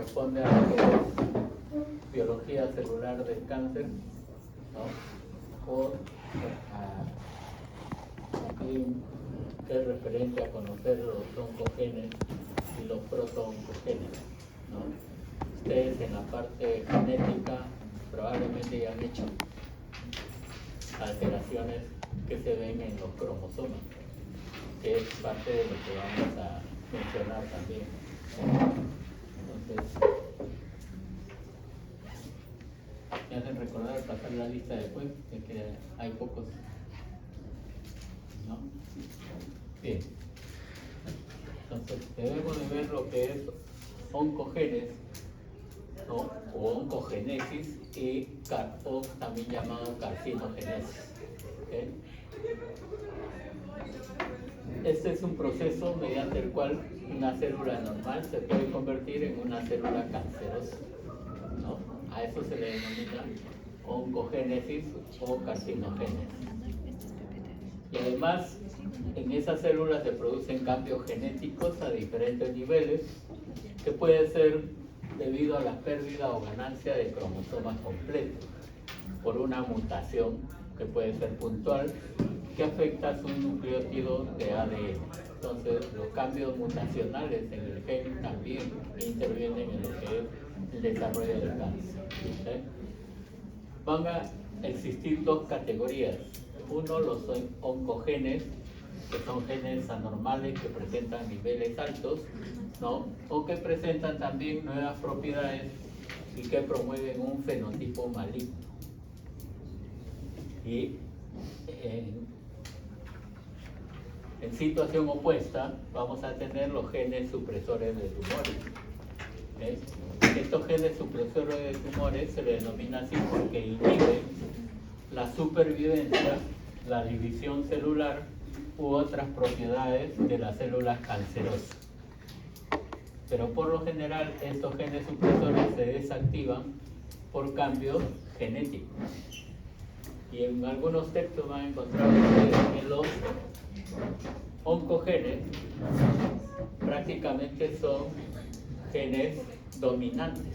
corresponde a lo que es biología celular del cáncer, ¿no? O que es referente a conocer los oncogenes y los proto-oncogenes, ¿no? Ustedes en la parte genética probablemente ya han hecho alteraciones que se ven en los cromosomas, que es parte de lo que vamos a mencionar también. Entonces, me hacen recordar pasar la lista después, de que hay pocos, ¿no? Bien. Entonces, debemos de ver lo que es oncogenes, ¿no? O oncogenesis o también llamado carcinogenesis. ¿Okay? Este es un proceso mediante el cual una célula normal se puede convertir en una célula cancerosa, ¿no? A eso se le denomina oncogénesis o carcinogénesis. Y además, en esas células se producen cambios genéticos a diferentes niveles, que puede ser debido a la pérdida o ganancia de cromosomas completos, por una mutación que puede ser puntual, que afecta a su nucleótido de ADN. Entonces, los cambios mutacionales en el gen también intervienen en lo que es el desarrollo del cáncer. ¿Sí? Van a existir dos categorías. Uno, los oncogenes, que son genes anormales que presentan niveles altos, ¿no? O que presentan también nuevas propiedades y que promueven un fenotipo maligno. Y en situación opuesta vamos a tener los genes supresores de tumores. Estos genes supresores de tumores se les denomina así porque inhiben la supervivencia, la división celular u otras propiedades de las células cancerosas. Pero por lo general estos genes supresores se desactivan por cambios genéticos. Y en algunos textos van a encontrar que los oncogenes prácticamente son genes dominantes,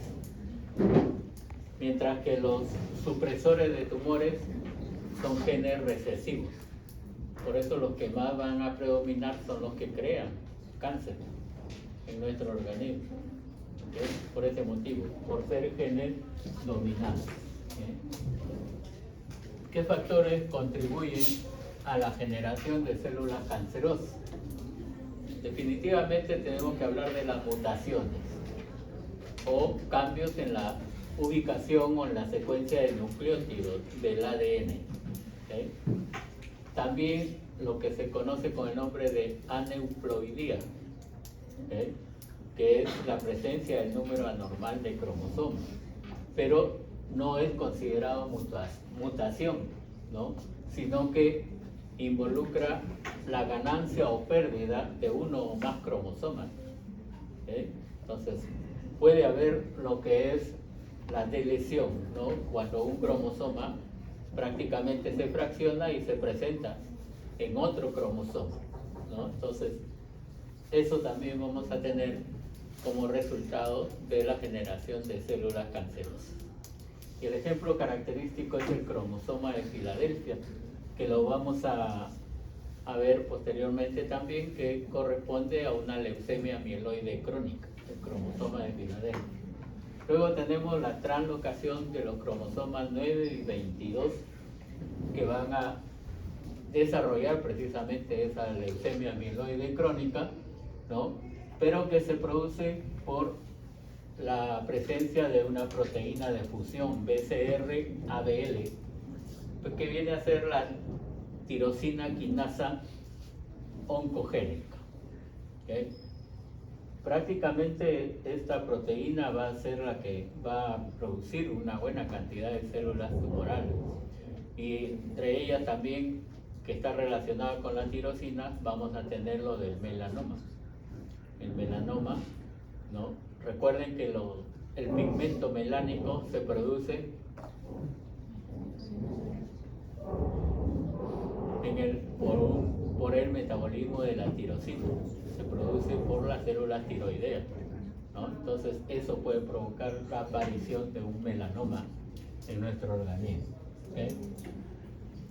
mientras que los supresores de tumores son genes recesivos. Por eso los que más van a predominar son los que crean cáncer en nuestro organismo. ¿Okay? Por ese motivo, por ser genes dominantes. ¿Qué factores contribuyen a la generación de células cancerosas? Definitivamente tenemos que hablar de las mutaciones o cambios en la ubicación o en la secuencia de nucleótidos del ADN. ¿Okay? También lo que se conoce con el nombre de aneuploidía, ¿okay? Que es la presencia del número anormal de cromosomas, pero no es considerado mutación, ¿no? Sino que involucra la ganancia o pérdida de uno o más cromosomas. ¿Okay? Entonces, puede haber lo que es la delesión, ¿no? Cuando un cromosoma prácticamente se fracciona y se presenta en otro cromosoma, ¿no? Entonces, eso también vamos a tener como resultado de la generación de células cancerosas. Y el ejemplo característico es el cromosoma de Filadelfia, que lo vamos a ver posteriormente también, que corresponde a una leucemia mieloide crónica, el cromosoma de Filadelfia. Luego tenemos la translocación de los cromosomas 9 y 22, que van a desarrollar precisamente esa leucemia mieloide crónica, ¿no? Pero que se produce por la presencia de una proteína de fusión BCR-ABL, que viene a ser la tirosina quinasa oncogénica. ¿Okay? Prácticamente esta proteína va a ser la que va a producir una buena cantidad de células tumorales, y entre ellas también, que está relacionada con la tirosina, vamos a tener lo del melanoma. El melanoma, ¿no? Recuerden que el pigmento melánico se produce por el metabolismo de la tirosina, se produce por las células tiroideas. ¿no? Entonces eso puede provocar la aparición de un melanoma en nuestro organismo. ¿Okay?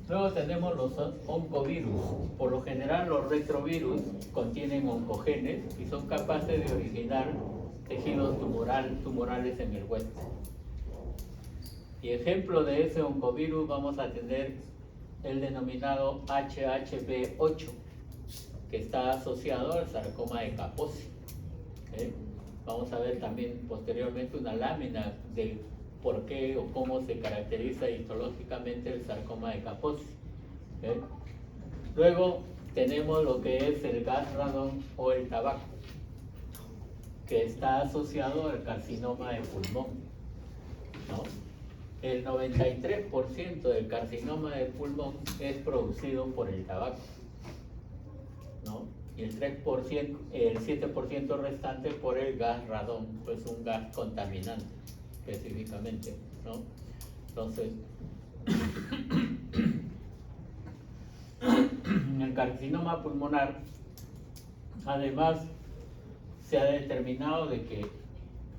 Luego tenemos los oncovirus. Por lo general los retrovirus contienen oncogenes y son capaces de originar tejidos tumorales en el hueso. Y ejemplo de ese oncovirus vamos a tener el denominado HHV8, que está asociado al sarcoma de Kaposi. ¿Okay? Vamos a ver también posteriormente una lámina de por qué o cómo se caracteriza histológicamente el sarcoma de Kaposi. ¿Okay? Luego tenemos lo que es el gas radón o el tabaco, que está asociado al carcinoma de pulmón, ¿no? El 93% del carcinoma de pulmón es producido por el tabaco, ¿no? Y el 3%, el 7% restante por el gas radón, pues un gas contaminante específicamente, ¿no? Entonces, el carcinoma pulmonar, además, se ha determinado de que,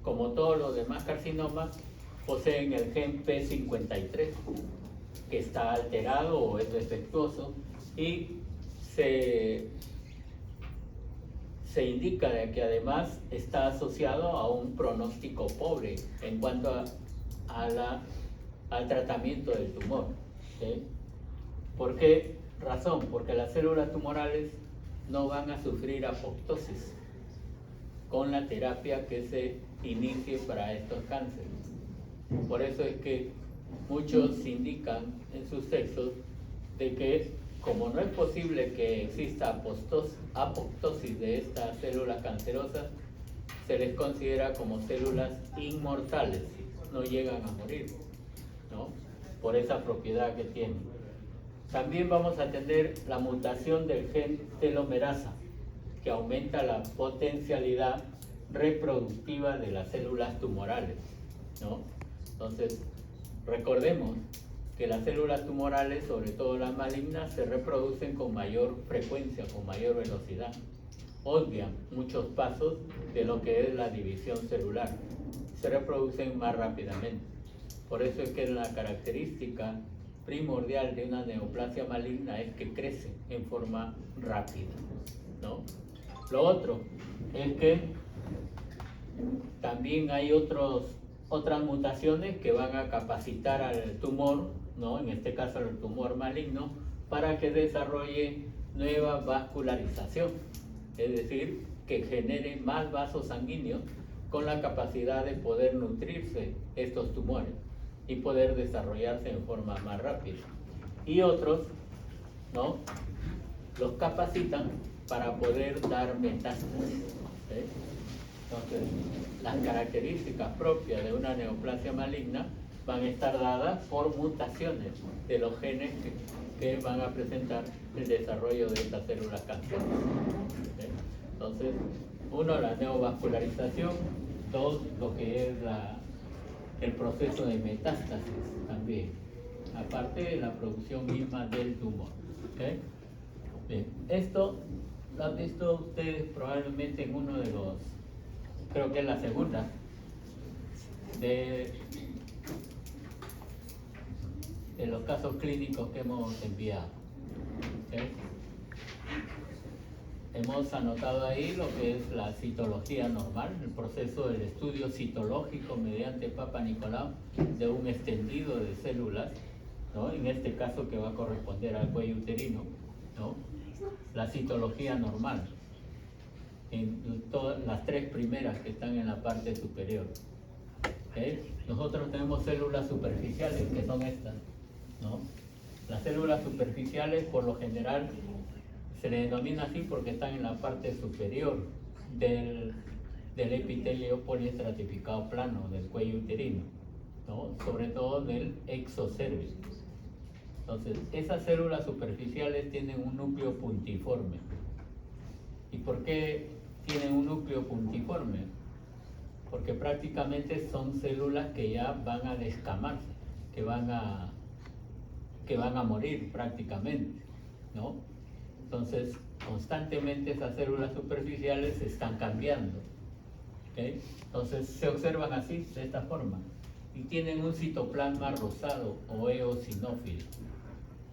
como todos los demás carcinomas, poseen el gen P53, que está alterado o es defectuoso, y se indica de que además está asociado a un pronóstico pobre en cuanto al tratamiento del tumor. ¿Sí? ¿Por qué razón? Porque las células tumorales no van a sufrir apoptosis con la terapia que se inicie para estos cánceres. Por eso es que muchos indican en sus textos de que como no es posible que exista apoptosis de estas células cancerosas, se les considera como células inmortales, no llegan a morir, ¿no? Por esa propiedad que tienen. También vamos a tener la mutación del gen telomerasa, que aumenta la potencialidad reproductiva de las células tumorales, ¿no? Entonces, recordemos que las células tumorales, sobre todo las malignas, se reproducen con mayor frecuencia, con mayor velocidad. Obvian muchos pasos de lo que es la división celular. Se reproducen más rápidamente. Por eso es que la característica primordial de una neoplasia maligna es que crece en forma rápida, ¿no? Lo otro es que también hay otras mutaciones que van a capacitar al tumor, ¿no? En este caso el tumor maligno, para que desarrolle nueva vascularización, es decir, que genere más vasos sanguíneos con la capacidad de poder nutrirse estos tumores y poder desarrollarse en forma más rápida. Y otros, ¿no?, los capacitan para poder dar metástasis. ¿Sí? Entonces, las características propias de una neoplasia maligna van a estar dadas por mutaciones de los genes que van a presentar el desarrollo de estas células cancerosas. ¿Sí? Entonces, uno, la neovascularización; dos, lo que es el proceso de metástasis también, aparte de la producción misma del tumor. ¿Sí? Bien, esto lo han visto ustedes probablemente en uno de los, creo que es la segunda, de los casos clínicos que hemos enviado. ¿Sí? Hemos anotado ahí lo que es la citología normal, el proceso del estudio citológico mediante Papa Nicolau de un extendido de células, ¿no?, en este caso que va a corresponder al cuello uterino, ¿no? La citología normal, en todas las tres primeras que están en la parte superior. ¿Okay? Nosotros tenemos células superficiales, que son estas, ¿no? Las células superficiales, por lo general, se les denomina así porque están en la parte superior del epitelio poliestratificado plano del cuello uterino, ¿no?, sobre todo del exocervix. Entonces, esas células superficiales tienen un núcleo puntiforme. ¿Y por qué tienen un núcleo puntiforme? Porque prácticamente son células que ya van a descamarse, que van a morir prácticamente, ¿no? Entonces, constantemente esas células superficiales se están cambiando. ¿Okay? Entonces se observan así, de esta forma, y tienen un citoplasma rosado o eosinófilo.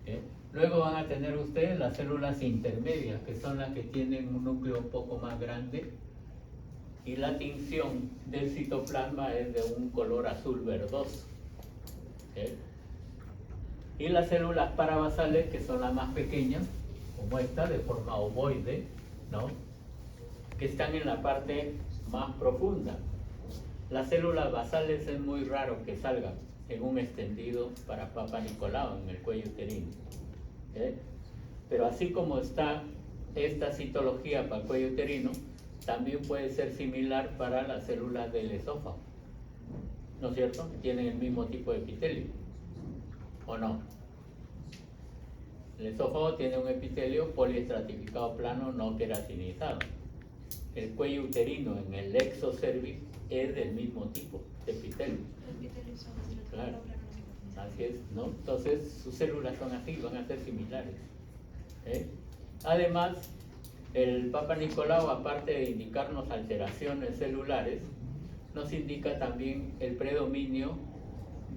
¿Okay? Luego van a tener ustedes las células intermedias, que son las que tienen un núcleo un poco más grande, y la tinción del citoplasma es de un color azul verdoso. ¿Okay? Y las células parabasales, que son las más pequeñas, como esta, de forma ovoide, ¿no? Que están en la parte más profunda. Las células basales es muy raro que salgan en un extendido para Papa Nicolau en el cuello uterino. ¿Okay? Pero así como está esta citología para el cuello uterino, también puede ser similar para las células del esófago. ¿No es cierto? Tienen el mismo tipo de epitelio, ¿o no? El esófago tiene un epitelio poliestratificado plano no queratinizado. El cuello uterino en el exocervix es del mismo tipo de epitelio. Claro, así es, ¿no? Entonces sus células son así, van a ser similares. Además, el Papa Nicolau, aparte de indicarnos alteraciones celulares, nos indica también el predominio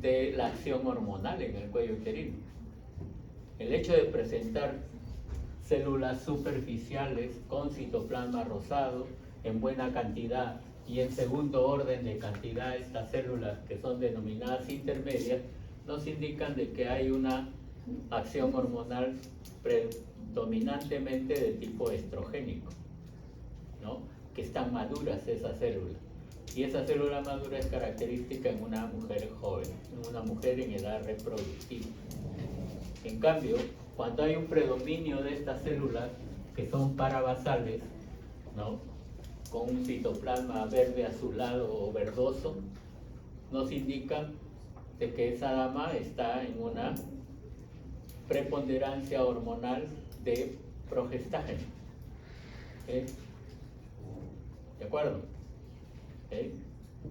de la acción hormonal en el cuello uterino. El hecho de presentar células superficiales con citoplasma rosado en buena cantidad y en segundo orden de cantidad estas células que son denominadas intermedias nos indican de que hay una acción hormonal predominantemente de tipo estrogénico, ¿no? Que están maduras esas células. Y esa célula madura es característica en una mujer joven, en una mujer en edad reproductiva. En cambio, cuando hay un predominio de estas células que son parabasales, ¿no? Con un citoplasma verde azulado o verdoso, nos indica de que esa dama está en una preponderancia hormonal de progestágeno. ¿De acuerdo?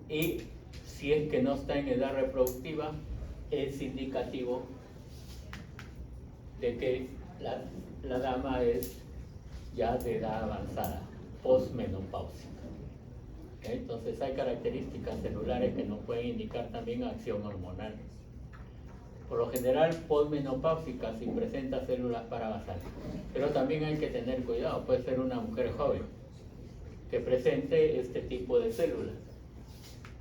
Y si es que no está en edad reproductiva, es indicativo de que la dama es ya de edad avanzada, postmenopáusica. Entonces hay características celulares que nos pueden indicar también acción hormonal. Por lo general, postmenopáusica si presenta células parabasales. Pero también hay que tener cuidado, puede ser una mujer joven que presente este tipo de células,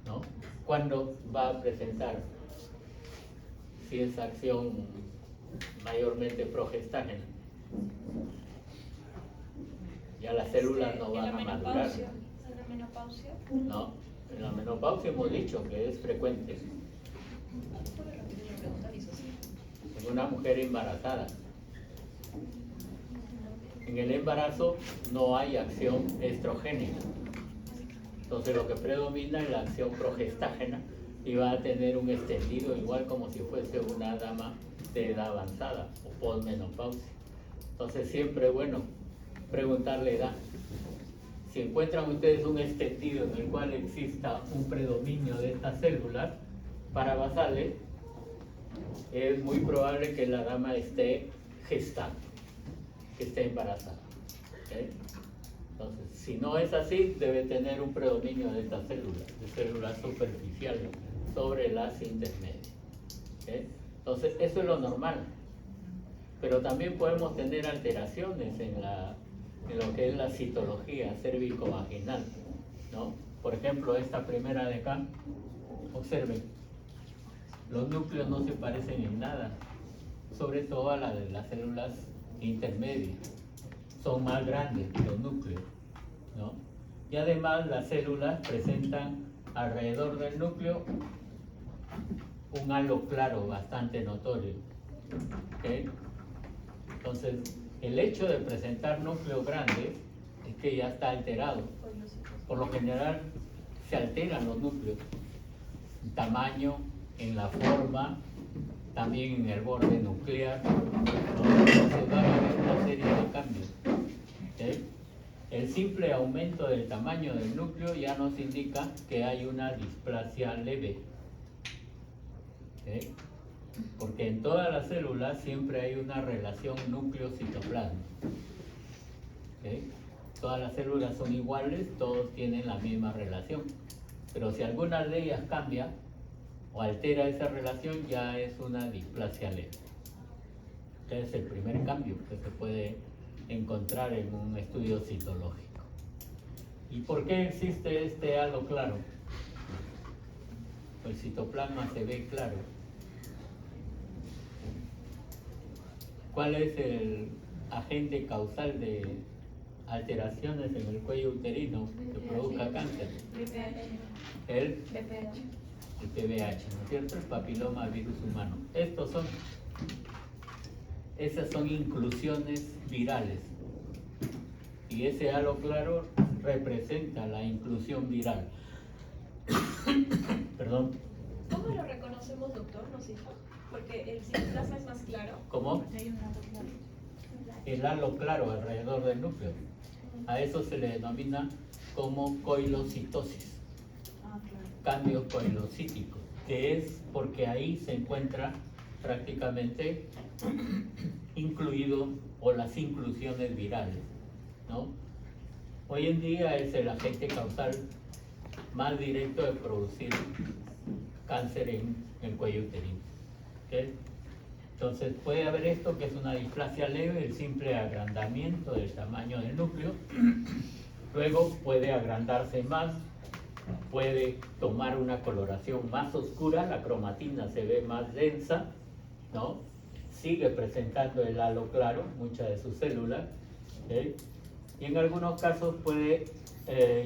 ¿no? ¿Cuándo va a presentar? Si es acción mayormente progestágena, ya las células no van a madurar. ¿En la menopausia? No, en la menopausia hemos dicho que es frecuente en una mujer embarazada. En el embarazo no hay acción estrogénica, entonces lo que predomina es la acción progestágena y va a tener un extendido igual como si fuese una dama de edad avanzada o postmenopausia. Entonces siempre es bueno preguntarle edad. Si encuentran ustedes un extendido en el cual exista un predominio de estas células parabasales, es muy probable que la dama esté gestando, que esté embarazada. Entonces, si no es así, debe tener un predominio de estas células, de células superficiales sobre las intermedias. Entonces, eso es lo normal. Pero también podemos tener alteraciones en lo que es la citología cérvico-vaginal, ¿no? Por ejemplo, esta primera de acá, observen, los núcleos no se parecen en nada, sobre todo a la de las células intermedias, son más grandes los núcleos, ¿no? Y además las células presentan alrededor del núcleo un halo claro bastante notorio. Entonces, el hecho de presentar núcleos grandes es que ya está alterado. Por lo general se alteran los núcleos, en tamaño, en la forma, también en el borde nuclear, ¿no? Entonces va a haber una serie de cambios. El simple aumento del tamaño del núcleo ya nos indica que hay una displasia leve. Porque en todas las células siempre hay una relación núcleo-citoplasma. todas las células son iguales, todos tienen la misma relación. Pero si alguna de ellas cambia o altera esa relación, ya es una displasia leve. Este es el primer cambio que se puede encontrar en un estudio citológico. ¿Y por qué existe este halo claro? El citoplasma se ve claro. ¿Cuál es el agente causal de alteraciones en el cuello uterino que produzca cáncer? El PBH, ¿no es cierto? El papiloma virus humano. Esas son inclusiones virales. Y ese halo claro representa la inclusión viral. Perdón. ¿Cómo lo reconocemos, doctor? ¿Nos dijo? Porque el citoplasma es más claro. ¿Cómo? El halo claro alrededor del núcleo. A eso se le denomina como coilocitosis. Cambio coilocítico, que es porque ahí se encuentra prácticamente incluido o las inclusiones virales, ¿no? Hoy en día es el agente causal más directo de producir cáncer en el cuello uterino. ¿Okay? Entonces puede haber esto que es una displasia leve, el simple agrandamiento del tamaño del núcleo. Luego puede agrandarse más, puede tomar una coloración más oscura, la cromatina se ve más densa, ¿no? Sigue presentando el halo claro, muchas de sus células, ¿okay? Y en algunos casos puede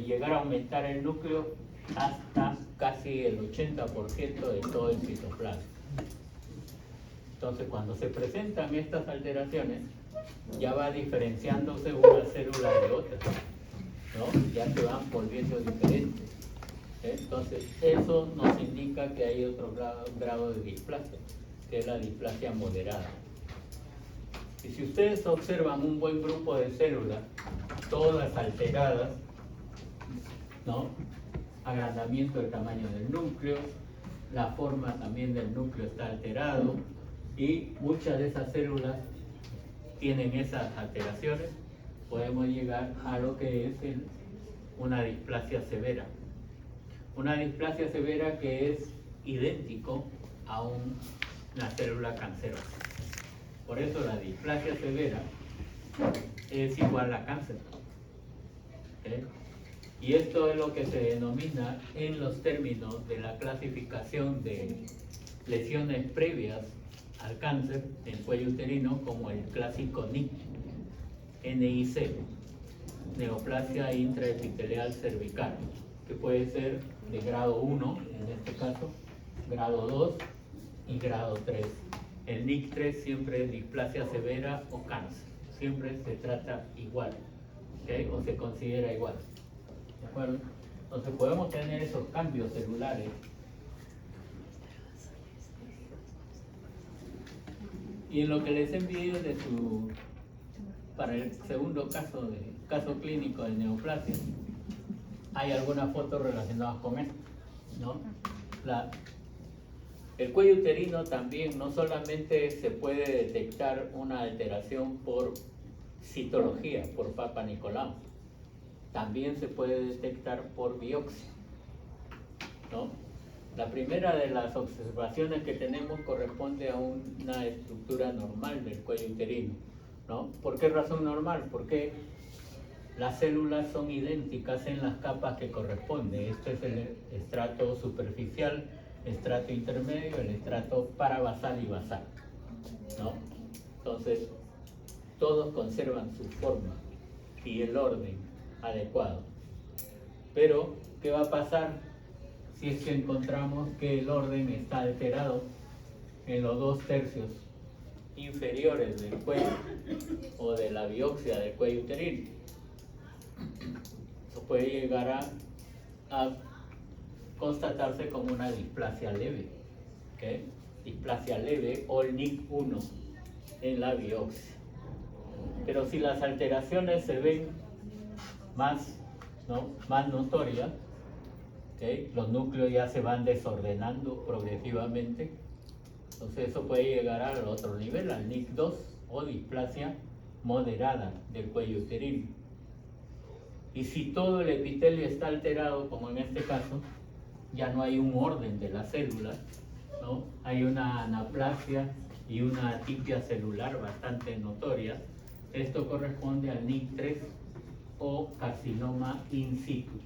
llegar a aumentar el núcleo hasta casi el 80% de todo el citoplasma. Entonces, cuando se presentan estas alteraciones, ya va diferenciándose una célula de otra, ¿no? Ya se van volviendo diferentes. Entonces, eso nos indica que hay otro grado de displasia, que es la displasia moderada. Y si ustedes observan un buen grupo de células, todas alteradas, ¿no? Agrandamiento del tamaño del núcleo, la forma también del núcleo está alterado y muchas de esas células tienen esas alteraciones, podemos llegar a lo que es una displasia severa. Una displasia severa que es idéntico a una célula cancerosa. Por eso la displasia severa es igual a cáncer. ¿Okay? Y esto es lo que se denomina en los términos de la clasificación de lesiones previas al cáncer del cuello uterino como el clásico NIC, NIC, neoplasia intraepitelial cervical, que puede ser de grado 1, en este caso, grado 2 y grado 3. El NIC 3 siempre es displasia severa o cáncer, siempre se trata igual, ¿okay? O se considera igual. ¿De acuerdo? Entonces podemos tener esos cambios celulares y en lo que les envié para el segundo caso clínico de neoplasia, hay algunas fotos relacionadas con esto, ¿no? El cuello uterino también no solamente se puede detectar una alteración por citología, por Papa Nicolau, también se puede detectar por biopsia, ¿no? La primera de las observaciones que tenemos corresponde a una estructura normal del cuello uterino, ¿no? ¿Por qué razón normal? Porque las células son idénticas en las capas que corresponden. Este es el estrato superficial, estrato intermedio, el estrato parabasal y basal, ¿no? Entonces, todos conservan su forma y el orden adecuado. Pero, ¿qué va a pasar si es que encontramos que el orden está alterado en los 2/3 inferiores del cuello o de la biopsia del cuello uterino? Eso puede llegar a constatarse como una displasia leve, ¿okay? Displasia leve o el NIC1 en la biopsia. Pero si las alteraciones se ven más notorias, ¿okay? Los núcleos ya se van desordenando progresivamente, entonces eso puede llegar al otro nivel, al NIC2 o displasia moderada del cuello uterino. Y si todo el epitelio está alterado, como en este caso, ya no hay un orden de las células, ¿no? Hay una anaplasia y una atipia celular bastante notoria. Esto corresponde al NIC3 o carcinoma in situ.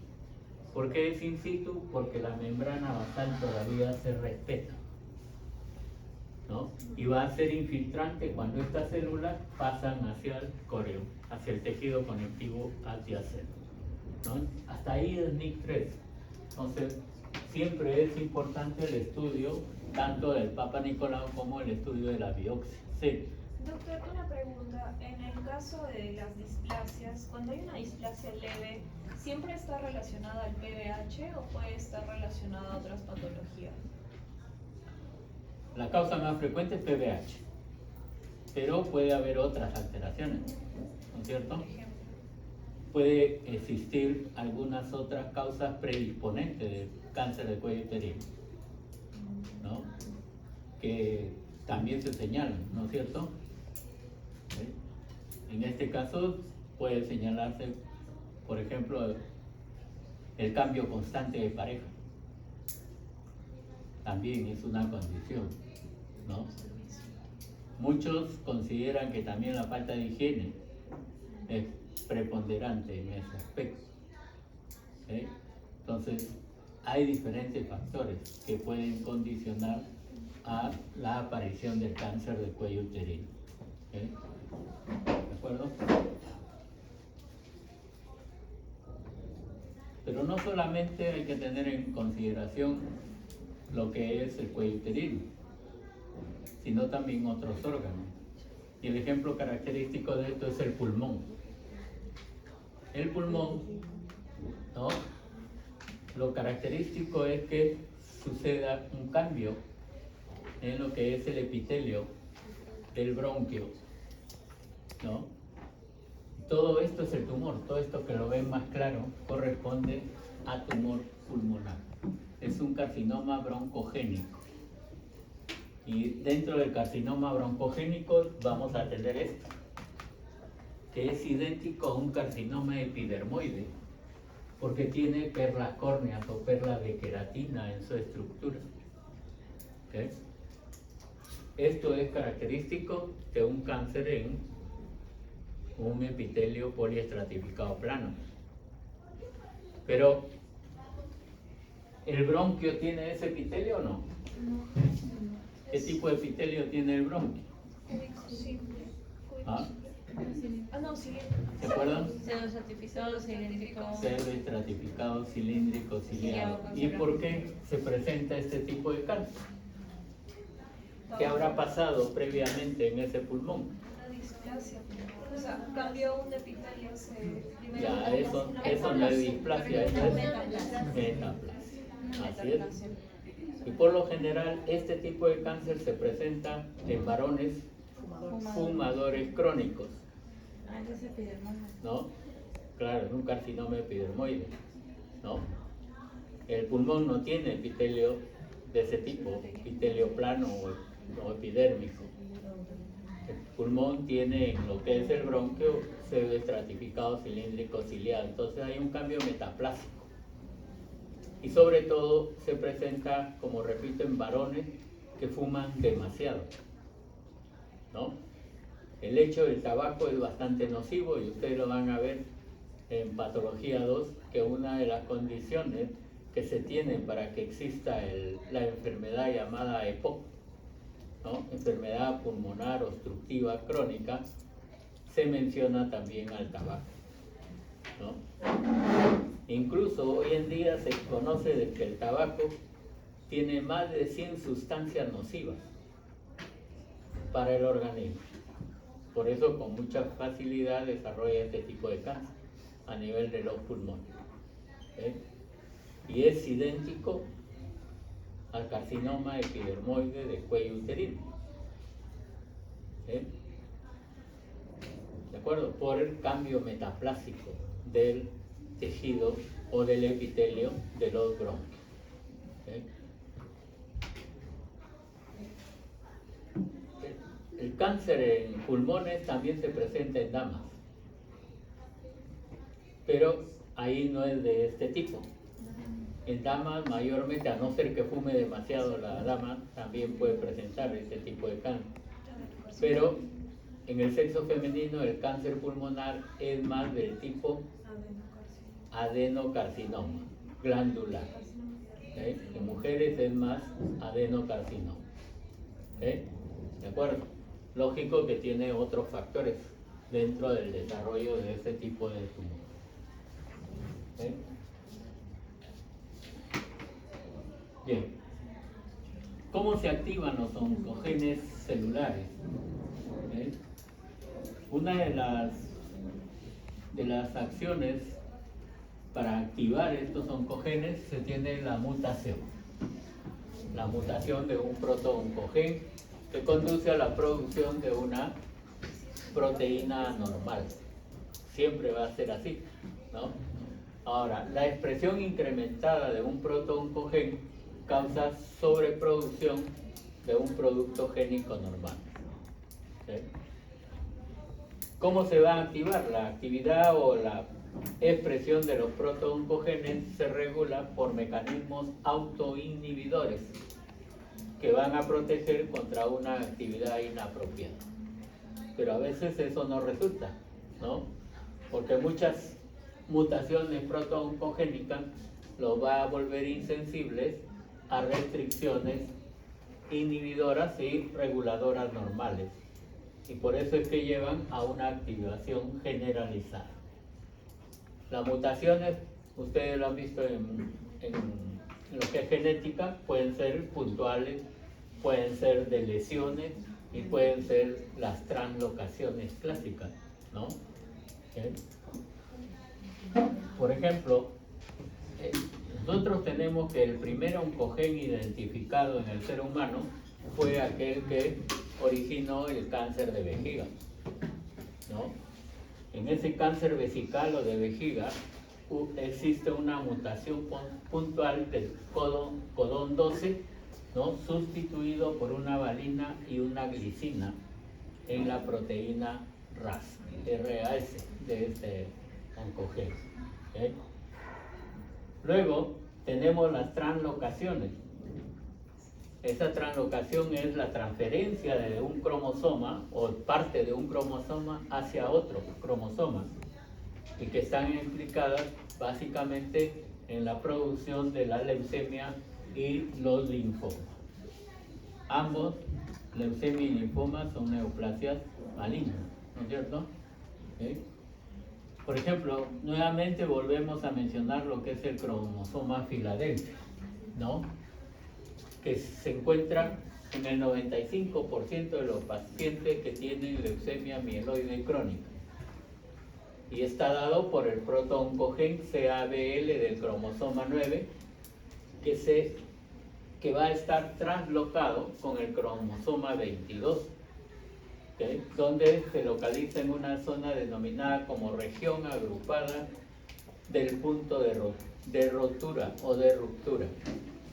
¿Por qué es in situ? Porque la membrana basal todavía se respeta, ¿no? Y va a ser infiltrante cuando estas células pasan hacia el coreo, hacia el tejido conectivo adyacente, ¿no? Hasta ahí es NIC3. Entonces, siempre es importante el estudio tanto del Papa Nicolau como el estudio de la biopsia. Sí. Doctor, una pregunta. En el caso de las displasias, cuando hay una displasia leve, ¿siempre está relacionada al PBH o puede estar relacionada a otras patologías? La causa más frecuente es PBH, pero puede haber otras alteraciones, ¿no es cierto? Por ejemplo. Puede existir algunas otras causas predisponentes de cáncer de cuello uterino, ¿no? Que también se señalan, ¿no es cierto? ¿Sí? En este caso puede señalarse, por ejemplo, el cambio constante de pareja. También es una condición, ¿no? Muchos consideran que también la falta de higiene es preponderante en ese aspecto, ¿sí? Entonces, hay diferentes factores que pueden condicionar a la aparición del cáncer de cuello uterino, ¿sí? ¿De acuerdo? Pero no solamente hay que tener en consideración lo que es el cuello uterino, sino también otros órganos. Y el ejemplo característico de esto es el pulmón. El pulmón, ¿no? Lo característico es que suceda un cambio en lo que es el epitelio del bronquio, ¿no? Todo esto es el tumor, todo esto que lo ven más claro corresponde a tumor pulmonar. Es un carcinoma broncogénico. Y dentro del carcinoma broncogénico vamos a tener esto, que es idéntico a un carcinoma epidermoide, porque tiene perlas córneas o perlas de queratina en su estructura. ¿Okay? Esto es característico de un cáncer en un epitelio poliestratificado plano. Pero, ¿el bronquio tiene ese epitelio o no? ¿Qué tipo de epitelio tiene el bronquio? ¿Ah? No, sí. ¿Se acuerdan? Pseudoestratificado, cilíndrico. Pseudoestratificado, cilíndrico, ciliado. ¿Y por qué se presenta este tipo de cáncer? ¿Qué habrá pasado previamente en ese pulmón? Una displasia. O sea, cambió un epitelio. Ya, eso no es displasia, eso es metaplasia. Así es. Y por lo general, este tipo de cáncer se presenta en varones fumadores crónicos, Es epidermoide. ¿no? Claro, es un carcinoma epidermoide, ¿no? El pulmón no tiene epitelio de ese tipo, epitelio plano o epidérmico. El pulmón tiene lo que es el bronquio pseudoestratificado, cilíndrico, ciliado. Entonces hay un cambio metaplásico. Y sobre todo se presenta, como repito, en varones que fuman demasiado, ¿no? El hecho del tabaco es bastante nocivo y ustedes lo van a ver en patología 2, que una de las condiciones que se tienen para que exista la enfermedad llamada EPOC, ¿no? Enfermedad pulmonar obstructiva crónica, se menciona también al tabaco, ¿no? Incluso hoy en día se conoce de que el tabaco tiene más de 100 sustancias nocivas para el organismo. Por eso con mucha facilidad desarrolla este tipo de cáncer a nivel de los pulmones. Y es idéntico al carcinoma epidermoide de cuello uterino. ¿De acuerdo? Por el cambio metaplásico del tejido o del epitelio de los bronquios. El cáncer en pulmones también se presenta en damas, pero ahí no es de este tipo. En damas mayormente, a no ser que fume demasiado la dama, también puede presentar este tipo de cáncer. Pero en el sexo femenino el cáncer pulmonar es más del tipo adenocarcinoma glandular. ¿Okay? En mujeres es más adenocarcinoma. ¿Okay? ¿De acuerdo? Lógico que tiene otros factores dentro del desarrollo de este tipo de tumor. ¿Okay? Bien. ¿Cómo se activan los oncogenes celulares? ¿Okay? Una de las acciones para activar estos oncogenes se tiene la mutación de un protooncogen que conduce a la producción de una proteína normal. Siempre va a ser así, ¿no? Ahora, la expresión incrementada de un protooncogen causa sobreproducción de un producto génico normal. ¿Sí? ¿Cómo se va a activar? La actividad o la expresión de los protooncogenes se regula por mecanismos autoinhibidores que van a proteger contra una actividad inapropiada. Pero a veces eso no resulta, ¿no? Porque muchas mutaciones protooncogénicas los va a volver insensibles a restricciones inhibidoras y reguladoras normales. Y por eso es que llevan a una activación generalizada. Las mutaciones, ustedes lo han visto en lo que es genética, pueden ser puntuales, pueden ser de lesiones y pueden ser las translocaciones clásicas, ¿no? ¿Okay? Por ejemplo, nosotros tenemos que el primer oncogen identificado en el ser humano fue aquel que originó el cáncer de vejiga, ¿no? En ese cáncer vesical o de vejiga existe una mutación puntual del codón 12, ¿no? Sustituido por una valina y una glicina en la proteína RAS de este oncogen. ¿Okay? Luego tenemos las translocaciones. Esa translocación es la transferencia de un cromosoma o parte de un cromosoma hacia otro cromosoma y que están implicadas básicamente en la producción de la leucemia y los linfomas. Ambos, leucemia y linfoma, son neoplasias malignas, ¿no es cierto? ¿Okay? Por ejemplo, nuevamente volvemos a mencionar lo que es el cromosoma Filadelfia, ¿no? Que se encuentra en el 95% de los pacientes que tienen leucemia mieloide crónica y está dado por el protooncogen CABL del cromosoma 9 que va a estar translocado con el cromosoma 22, ¿okay? Donde se localiza en una zona denominada como región agrupada del punto de rotura o de ruptura,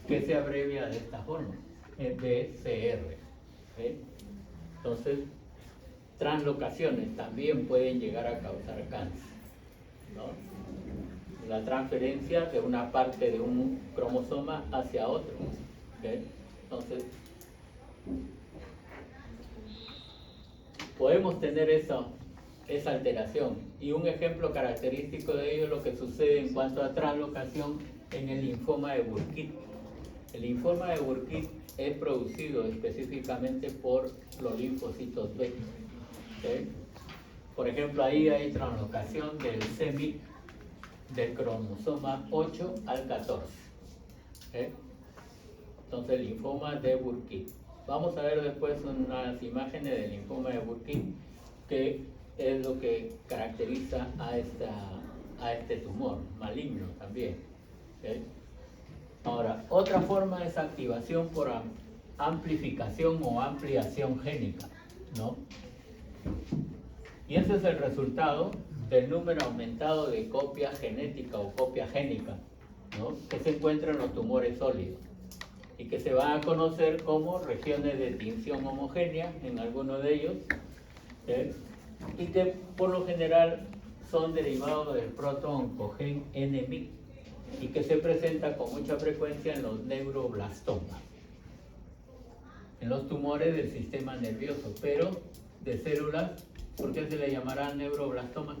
que se abrevia de esta forma, BCR. ¿Okay? Entonces, translocaciones también pueden llegar a causar cáncer, ¿no? La transferencia de una parte de un cromosoma hacia otro. ¿Okay? Entonces, podemos tener esa alteración. Y un ejemplo característico de ello es lo que sucede en cuanto a translocación en el linfoma de Burkitt. El linfoma de Burkitt es producido específicamente por los linfocitos B. ¿Okay? Por ejemplo, ahí hay translocación del CEMIC del cromosoma 8 al 14. ¿Okay? Entonces, linfoma de Burkitt. Vamos a ver después unas imágenes del linfoma de Burkitt, que es lo que caracteriza a este tumor maligno también. ¿Okay? Ahora, otra forma es activación por amplificación o ampliación génica, ¿no? Y ese es el resultado del número aumentado de copia genética o copia génica, ¿no? Que se encuentra en los tumores sólidos y que se van a conocer como regiones de tinción homogénea en algunos de ellos, ¿sí? Y que por lo general son derivados del proto-oncogen NMIC y que se presenta con mucha frecuencia en los neuroblastomas, en los tumores del sistema nervioso, pero de células. ¿Por qué se le llamará neuroblastoma?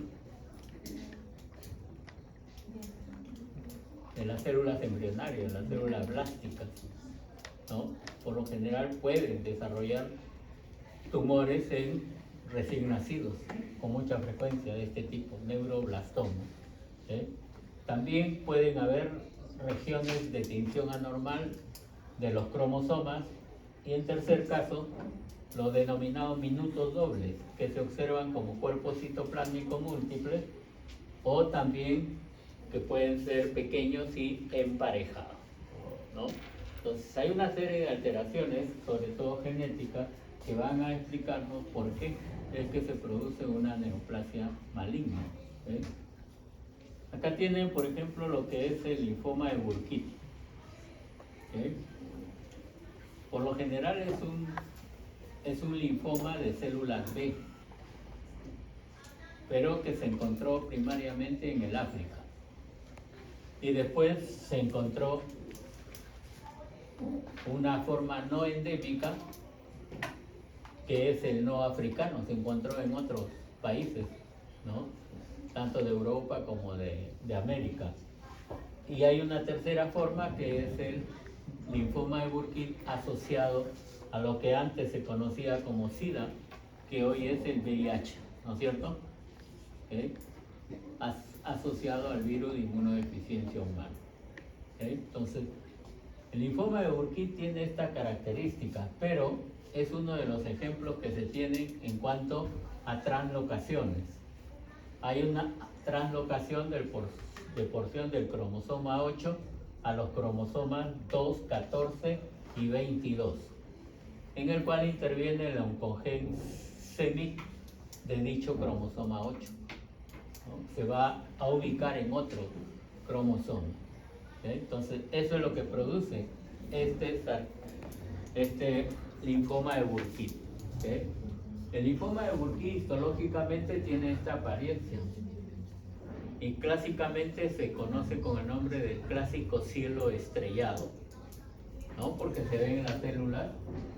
De las células embrionarias, las células blásticas, ¿no? Por lo general pueden desarrollar tumores en recién nacidos con mucha frecuencia de este tipo, neuroblastoma. También pueden haber regiones de tinción anormal de los cromosomas y en tercer caso los denominados minutos dobles que se observan como cuerpos citoplásmicos múltiples o también que pueden ser pequeños y emparejados, ¿no? Entonces hay una serie de alteraciones, sobre todo genéticas, que van a explicarnos por qué es que se produce una neoplasia maligna. Acá tienen, por ejemplo, lo que es el linfoma de Burkitt. Por lo general es un linfoma de células B, pero que se encontró primariamente en el África. Y después se encontró una forma no endémica, que es el no africano, se encontró en otros países, ¿no? Tanto de Europa como de América. Y hay una tercera forma que es el linfoma de Burkitt asociado a lo que antes se conocía como SIDA, que hoy es el VIH, ¿no es cierto? Asociado al virus de inmunodeficiencia humana. Entonces, el linfoma de Burkitt tiene esta característica, pero es uno de los ejemplos que se tienen en cuanto a translocaciones. Hay una translocación de porción del cromosoma 8 a los cromosomas 2, 14 y 22, en el cual interviene el oncogen CEMIC de dicho cromosoma 8, ¿no? Se va a ubicar en otro cromosoma. Entonces, eso es lo que produce este linfoma de Burkitt. El linfoma de Burkitt histológicamente tiene esta apariencia y clásicamente se conoce con el nombre del clásico cielo estrellado, ¿no? Porque se ven en las células,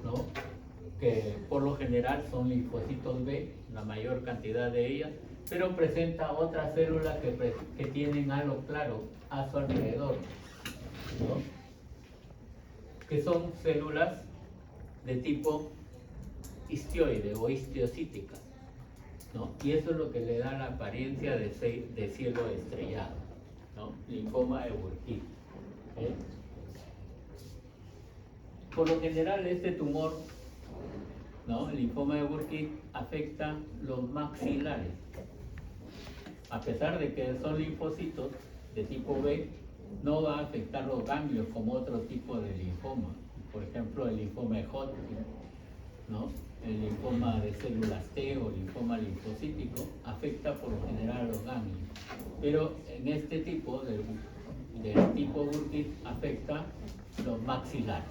¿no? Que por lo general son linfocitos B, la mayor cantidad de ellas, pero presenta otras células que tienen halo claro a su alrededor, ¿no? Que son células de tipo histioide o histiocíticas, ¿no? Y eso es lo que le da la apariencia de cielo estrellado, ¿no? Linfoma de Burkitt. Por lo general este tumor, ¿no? El linfoma de Burkitt afecta los maxilares. A pesar de que son linfocitos de tipo B, no va a afectar los ganglios como otro tipo de linfoma. Por ejemplo, el linfoma de Hodgkin, ¿no? El linfoma de células T o linfoma linfocítico afecta por lo general a los ganglios. Pero en este tipo, del tipo Burkitt, afecta los maxilares.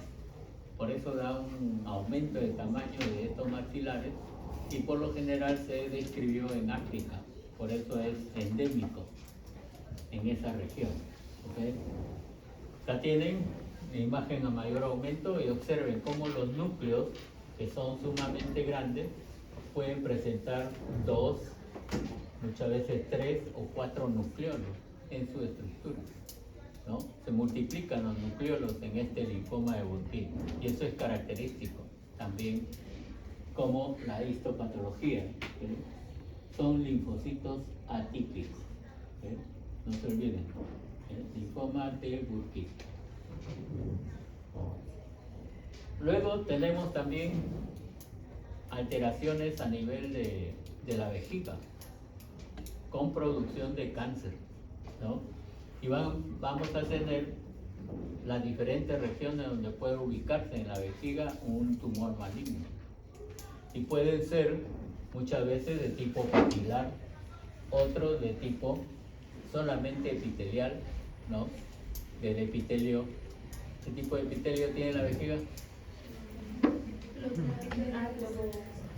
Por eso da un aumento de tamaño de estos maxilares y por lo general se describió en África. Por eso es endémico en esa región. Acá tienen la imagen a mayor aumento y observen cómo los núcleos, que son sumamente grandes, pueden presentar 2, muchas veces 3 o 4 nucleolos en su estructura, ¿no? Se multiplican los nucleolos en este linfoma de Burkitt y eso es característico también como la histopatología. Son linfocitos atípicos, no se olviden, linfoma de Burkitt. Luego tenemos también alteraciones a nivel de la vejiga con producción de cáncer, ¿no? Y vamos a tener las diferentes regiones donde puede ubicarse en la vejiga un tumor maligno y pueden ser muchas veces de tipo papilar, otros de tipo solamente epitelial, ¿no? Del epitelio. ¿Qué tipo de epitelio tiene la vejiga?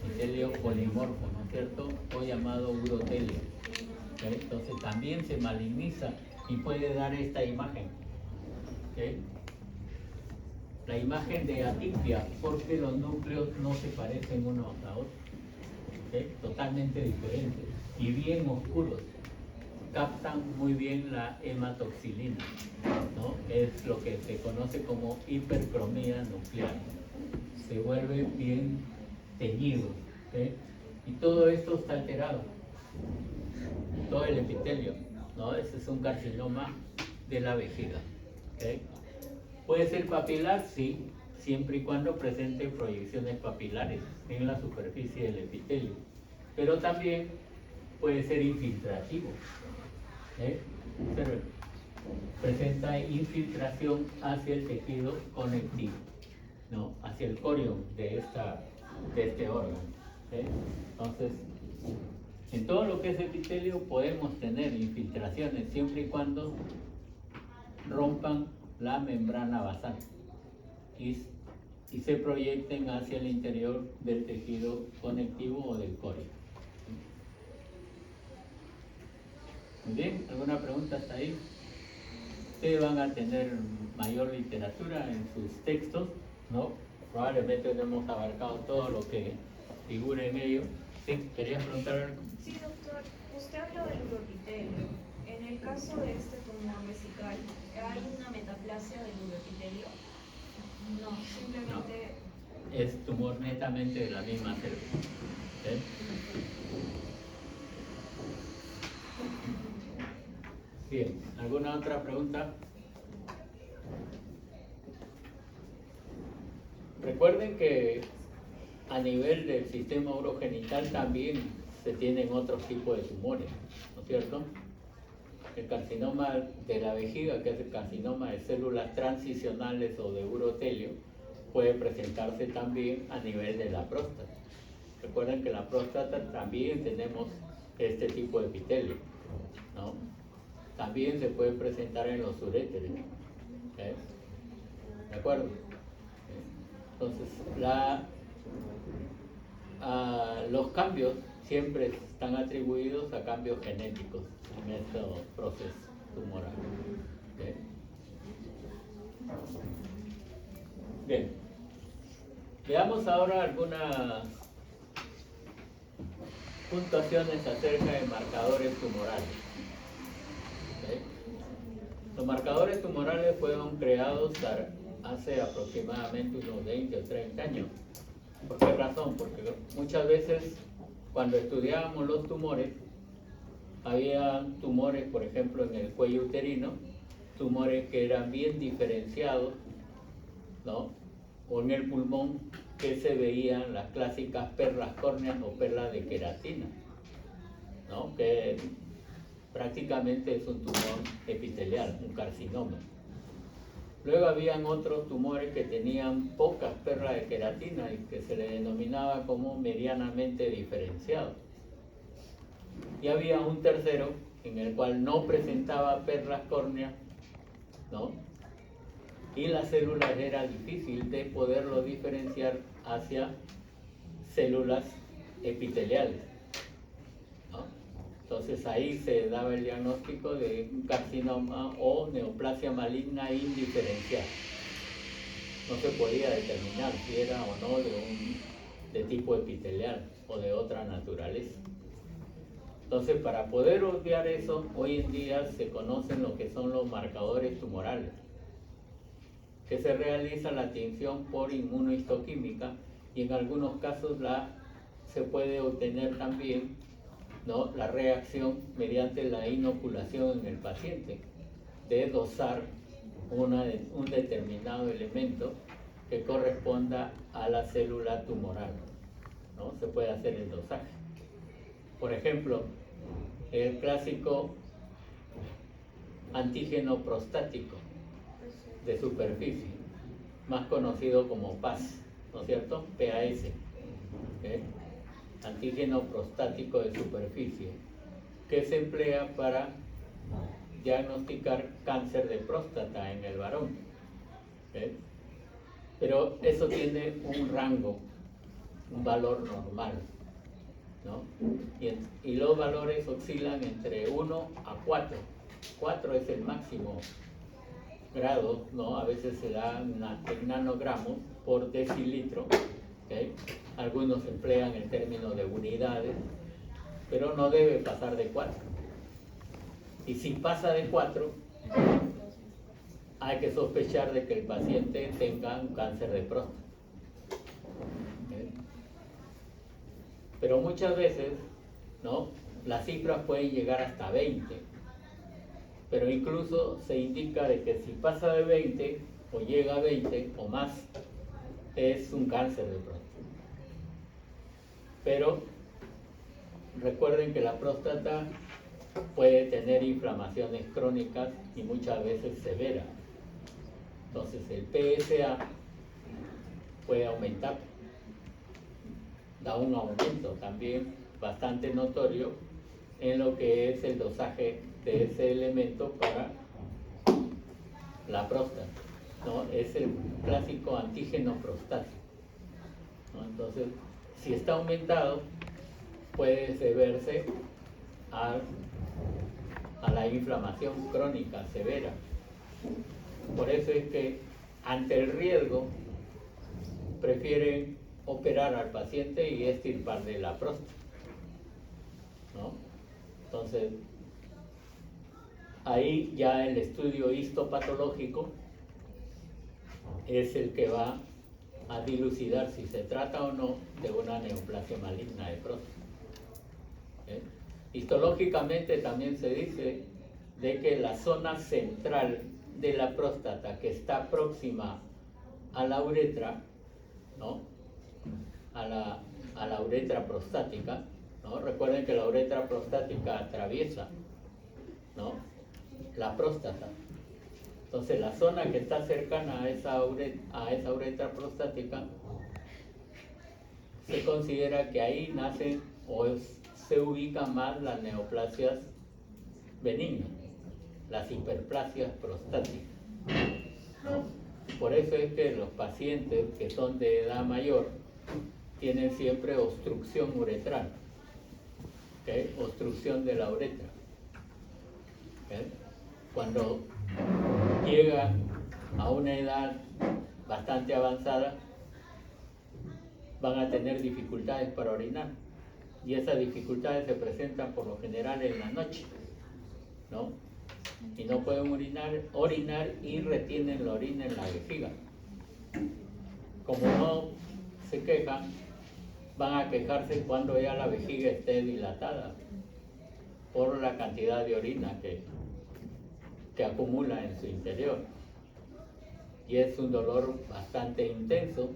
Epitelio polimorfo, ¿no es cierto? O llamado urotelio. ¿ok? Entonces también se maligniza y puede dar esta imagen, ¿ok? La imagen de atipia, porque los núcleos no se parecen unos a otros, ¿ok? Totalmente diferentes y bien oscuros. Captan muy bien la hematoxilina, ¿no? Es lo que se conoce como hipercromía nuclear. Se vuelve bien teñido, ¿ok? Y todo esto está alterado, todo el epitelio, ¿no? Ese es un carcinoma de la vejiga, ¿ok? Puede ser papilar, sí, siempre y cuando presente proyecciones papilares en la superficie del epitelio, pero también puede ser infiltrativo, ¿eh? Observen, presenta infiltración hacia el tejido conectivo, ¿no? Hacia el corium de este órgano, ¿eh? Entonces, en todo lo que es epitelio podemos tener infiltraciones siempre y cuando rompan la membrana basal y se proyecten hacia el interior del tejido conectivo o del corium. Muy bien, ¿alguna pregunta hasta ahí? Ustedes van a tener mayor literatura en sus textos, ¿no? Probablemente no hemos abarcado todo lo que figura en ello. ¿Sí? ¿Querías preguntar algo? Sí, doctor. Usted habla del uroepitelio. En el caso de este tumor vesical, ¿hay una metaplasia del uroepitelio? No, simplemente... No, es tumor netamente de la misma célula. ¿Sí? Bien, ¿alguna otra pregunta? Recuerden que a nivel del sistema urogenital también se tienen otros tipos de tumores, ¿no es cierto? El carcinoma de la vejiga, que es el carcinoma de células transicionales o de urotelio, puede presentarse también a nivel de la próstata. Recuerden que en la próstata también tenemos este tipo de epitelio, ¿no? También se puede presentar en los uréteres, ¿eh? ¿De acuerdo? Entonces, los cambios siempre están atribuidos a cambios genéticos en estos procesos tumorales. ¿Okay? Bien, veamos ahora algunas puntuaciones acerca de marcadores tumorales. ¿Okay? Los marcadores tumorales fueron creados hace aproximadamente unos 20 o 30 años. ¿Por qué razón? Porque muchas veces cuando estudiábamos los tumores, había tumores, por ejemplo, en el cuello uterino, tumores que eran bien diferenciados, ¿no? O en el pulmón, que se veían las clásicas perlas córneas o perlas de queratina, ¿no? Que prácticamente es un tumor epitelial, un carcinoma. Luego habían otros tumores que tenían pocas perlas de queratina y que se le denominaba como medianamente diferenciados. Y había un tercero en el cual no presentaba perlas córneas, ¿no? Y las células era difícil de poderlo diferenciar hacia células epiteliales, ¿no? Entonces ahí se daba el diagnóstico de un carcinoma o neoplasia maligna indiferencial. No se podía determinar si era o no de tipo epitelial o de otra naturaleza. Entonces, para poder obviar eso, hoy en día se conocen lo que son los marcadores tumorales, que se realiza la tinción por inmunohistoquímica y en algunos casos se puede obtener también, ¿no?, la reacción mediante la inoculación en el paciente de dosar un determinado elemento que corresponda a la célula tumoral, ¿no? Se puede hacer el dosaje. Por ejemplo, el clásico antígeno prostático de superficie, más conocido como PAS, ¿no es cierto? PAS, ¿okay? Antígeno prostático de superficie, que se emplea para diagnosticar cáncer de próstata en el varón, ¿okay? Pero eso tiene un rango, un valor normal. ¿no? Y los valores oscilan entre 1 a 4. 4 es el máximo grado, ¿no? A veces se da en nanogramos por decilitro, ¿okay? Algunos emplean el término de unidades, pero no debe pasar de 4. Y si pasa de 4, hay que sospechar de que el paciente tenga un cáncer de próstata. ¿Okay? Pero muchas veces, ¿no? Las cifras pueden llegar hasta 20. Pero incluso se indica de que si pasa de 20 o llega a 20 o más, es un cáncer de próstata. Pero recuerden que la próstata puede tener inflamaciones crónicas y muchas veces severas. Entonces el PSA puede aumentar, da un aumento también bastante notorio en lo que es el dosaje de ese elemento para la próstata, ¿no? Es el clásico antígeno prostático, ¿no? Entonces, si está aumentado, puede deberse a la inflamación crónica severa. Por eso es que ante el riesgo prefieren operar al paciente y extirparle la próstata, ¿no? Entonces, ahí ya el estudio histopatológico es el que va a dilucidar si se trata o no de una neoplasia maligna de próstata. Histológicamente también se dice de que la zona central de la próstata que está próxima a la uretra, ¿no? a la uretra prostática, ¿no? Recuerden que la uretra prostática atraviesa, ¿no? la próstata. Entonces la zona que está cercana a esa uretra prostática se considera que ahí nacen o se ubican más las neoplasias benignas, las hiperplasias prostáticas, ¿no? Por eso es que los pacientes que son de edad mayor tienen siempre obstrucción uretral, ¿okay? Obstrucción de la uretra. ¿Okay? Cuando llega a una edad bastante avanzada, van a tener dificultades para orinar, y esas dificultades se presentan por lo general en la noche, ¿no? Y no pueden orinar y retienen la orina en la vejiga. Como no se quejan, van a quejarse cuando ya la vejiga esté dilatada por la cantidad de orina que acumula en su interior. Y es un dolor bastante intenso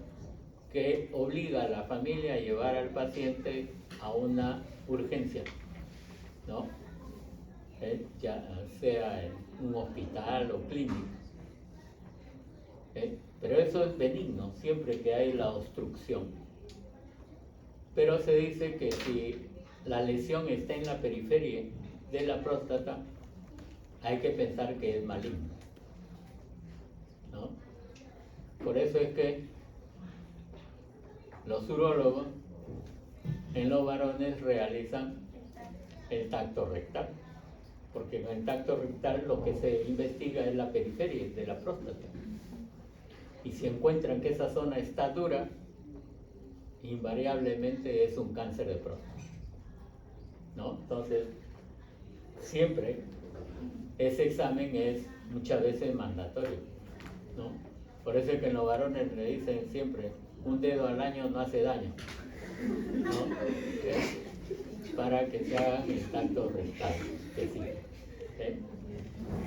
que obliga a la familia a llevar al paciente a una urgencia, ¿no? Ya sea en un hospital o clínica. Pero eso es benigno, siempre que hay la obstrucción. Pero se dice que si la lesión está en la periferia de la próstata, hay que pensar que es maligno, ¿no? Por eso es que los urólogos en los varones realizan el tacto rectal, porque en el tacto rectal lo que se investiga es la periferia de la próstata, y si encuentran que esa zona está dura, invariablemente es un cáncer de próstata, ¿no? Entonces, siempre ese examen es muchas veces mandatorio, ¿no? Por eso es que en los varones le dicen siempre, un dedo al año no hace daño, ¿no? Para que se hagan el tacto rectal, que sí.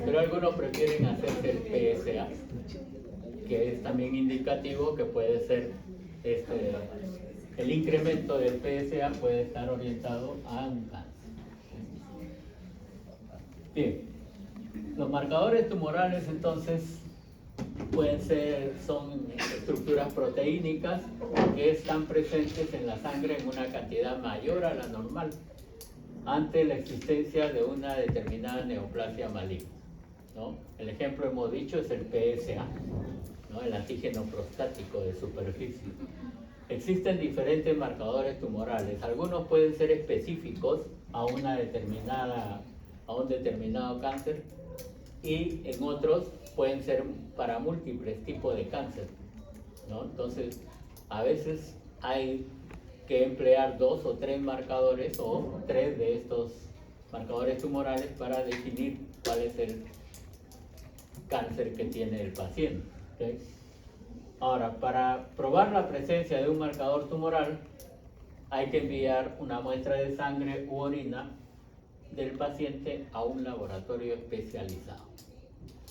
Pero algunos prefieren hacerse el PSA, que es también indicativo que puede ser el incremento del PSA puede estar orientado a un cáncer. Bien, los marcadores tumorales entonces son estructuras proteínicas que están presentes en la sangre en una cantidad mayor a la normal ante la existencia de una determinada neoplasia maligna, ¿no? El ejemplo hemos dicho es el PSA, ¿no? El antígeno prostático de superficie. Existen diferentes marcadores tumorales. Algunos pueden ser específicos a una determinada, a un determinado cáncer, y en otros pueden ser para múltiples tipos de cáncer, ¿no? Entonces, a veces hay que emplear 2 o 3 marcadores o 3 de estos marcadores tumorales para definir cuál es el cáncer que tiene el paciente, ¿okay? Ahora, para probar la presencia de un marcador tumoral, hay que enviar una muestra de sangre u orina del paciente a un laboratorio especializado.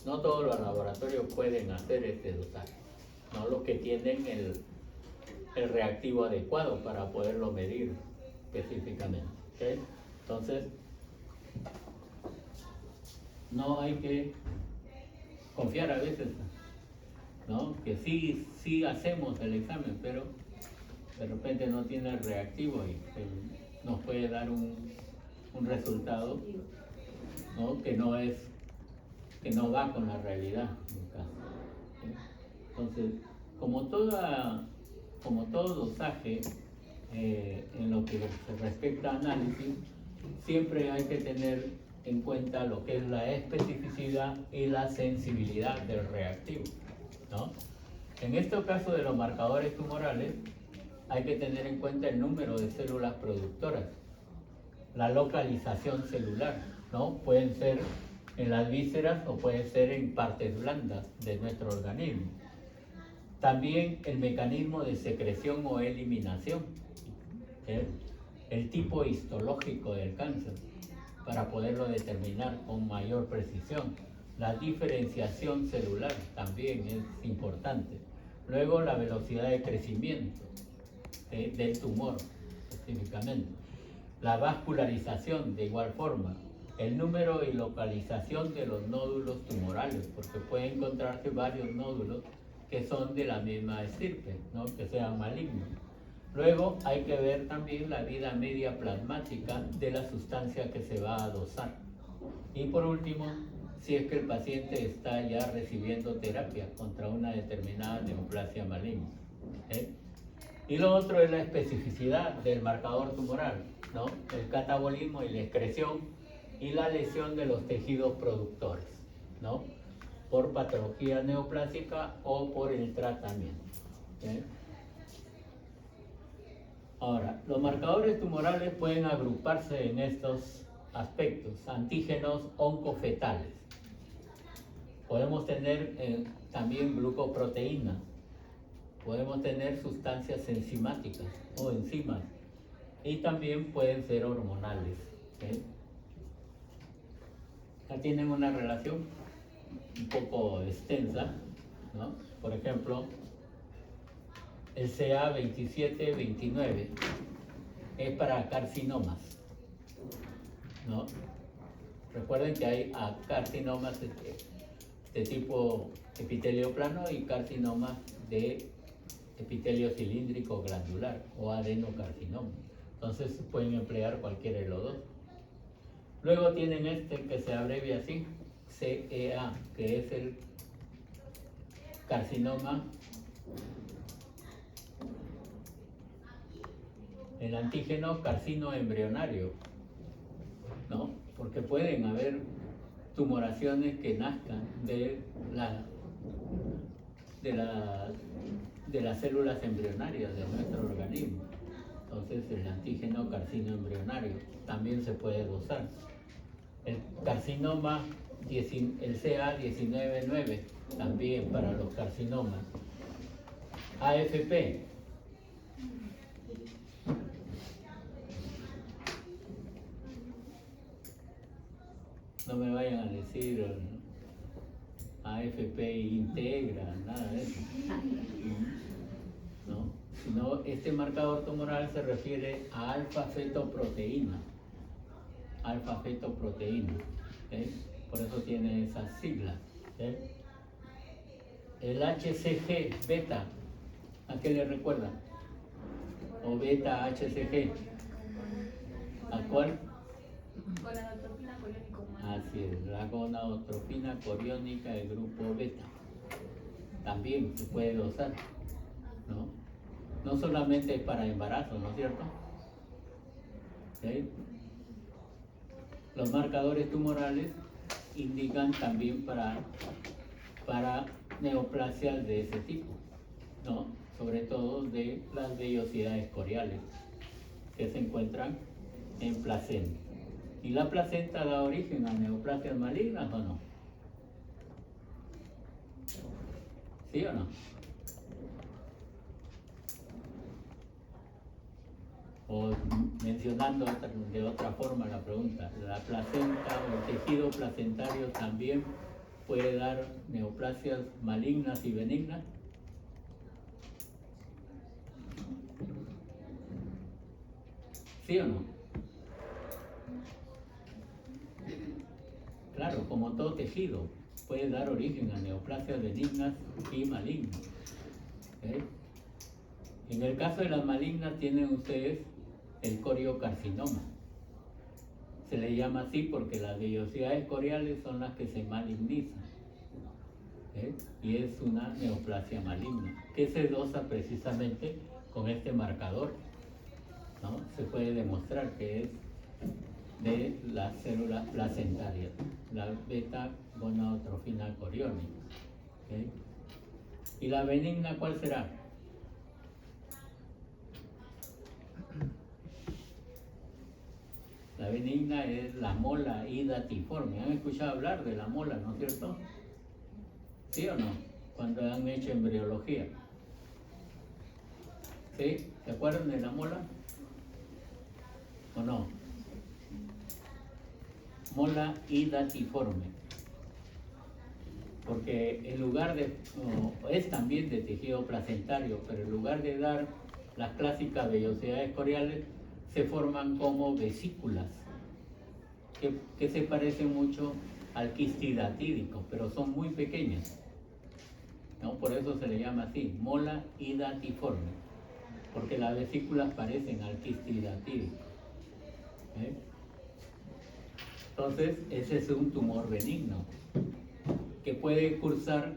No todos los laboratorios pueden hacer este dosaje, no los que tienen el reactivo adecuado para poderlo medir específicamente, ¿okay? Entonces, no hay que confiar a veces, ¿no? Que sí hacemos el examen, pero de repente no tiene el reactivo y nos puede dar un resultado, ¿no? que no va con la realidad en el caso, ¿sí? Entonces, como todo dosaje, en lo que se respecta a análisis, siempre hay que tener en cuenta lo que es la especificidad y la sensibilidad del reactivo, ¿no? En este caso de los marcadores tumorales, hay que tener en cuenta el número de células productoras, la localización celular, ¿no? Pueden ser en las vísceras o pueden ser en partes blandas de nuestro organismo. También el mecanismo de secreción o eliminación, ¿sí? El tipo histológico del cáncer, para poderlo determinar con mayor precisión. La diferenciación celular también es importante. Luego la velocidad de crecimiento del tumor específicamente. La vascularización de igual forma. El número y localización de los nódulos tumorales, porque puede encontrarse varios nódulos que son de la misma estirpe, ¿no? Que sean malignos. Luego hay que ver también la vida media plasmática de la sustancia que se va a dosar. Y por último, si es que el paciente está ya recibiendo terapia contra una determinada neoplasia maligna, ¿eh? Y lo otro es la especificidad del marcador tumoral, ¿no? El catabolismo y la excreción y la lesión de los tejidos productores, ¿no? Por patología neoplásica o por el tratamiento, ¿eh? Ahora, los marcadores tumorales pueden agruparse en estos aspectos: antígenos oncofetales. Podemos tener también glucoproteínas. Podemos tener sustancias enzimáticas o enzimas. Y también pueden ser hormonales, ¿sí? Ya tienen una relación un poco extensa, ¿no? Por ejemplo, el CA2729 es para carcinomas, ¿no? Recuerden que hay carcinomas de tipo epitelio plano y carcinomas de epitelio cilíndrico glandular o adenocarcinoma. Entonces pueden emplear cualquiera de los dos. Luego tienen este que se abrevia así, CEA, que es el carcinoma, el antígeno carcinoembrionario, ¿no? Porque pueden haber tumoraciones que nazcan de las células embrionarias de nuestro organismo. Entonces el antígeno carcinoembrionario también se puede dosar. El carcinoma, el CA199 también para los carcinomas. AFP. No me vayan a decir AFP integra, nada de eso, ¿no? Sino este marcador tumoral se refiere a alfa-fetoproteína. Alfa-fetoproteína, ¿sí? Por eso tiene esas siglas, ¿sí? El HCG beta, ¿a qué le recuerda? O beta HCG, ¿a cuál? Gonadotropina coriónica humana. Así es, la gonadotropina coriónica del grupo beta. También se puede dosar, ¿no? no solamente es para embarazo, ¿no es cierto? ¿Sí? Los marcadores tumorales indican también para neoplasias de ese tipo, ¿no? Sobre todo de las vellosidades coriales que se encuentran en placenta. ¿Y la placenta da origen a neoplasias malignas o no? ¿Sí o no? O mencionando de otra forma la pregunta, ¿la placenta o el tejido placentario también puede dar neoplasias malignas y benignas? ¿Sí o no? Claro, como todo tejido, puede dar origen a neoplasias benignas y malignas. ¿Ok? En el caso de las malignas tienen ustedes el coriocarcinoma. Se le llama así porque las vellosidades coriales son las que se malignizan. Y es una neoplasia maligna, que se dosa precisamente con este marcador, ¿no? Se puede demostrar que es de las células placentarias, la beta-gonadotrofina coriónica. ¿Y la benigna cuál será? La benigna es la mola hidatiforme. ¿Han escuchado hablar de la mola, no es cierto? ¿Sí o no? Cuando han hecho embriología. ¿Sí? ¿Se acuerdan de la mola? ¿O no? Mola hidatiforme. Porque en lugar de, es también de tejido placentario, pero en lugar de dar las clásicas vellosidades coriales, se forman como vesículas, que se parecen mucho al quistidatídico, pero son muy pequeñas, ¿no? Por eso se le llama así, mola hidatiforme, porque las vesículas parecen al quistidatídico. Entonces, ese es un tumor benigno que puede cursar,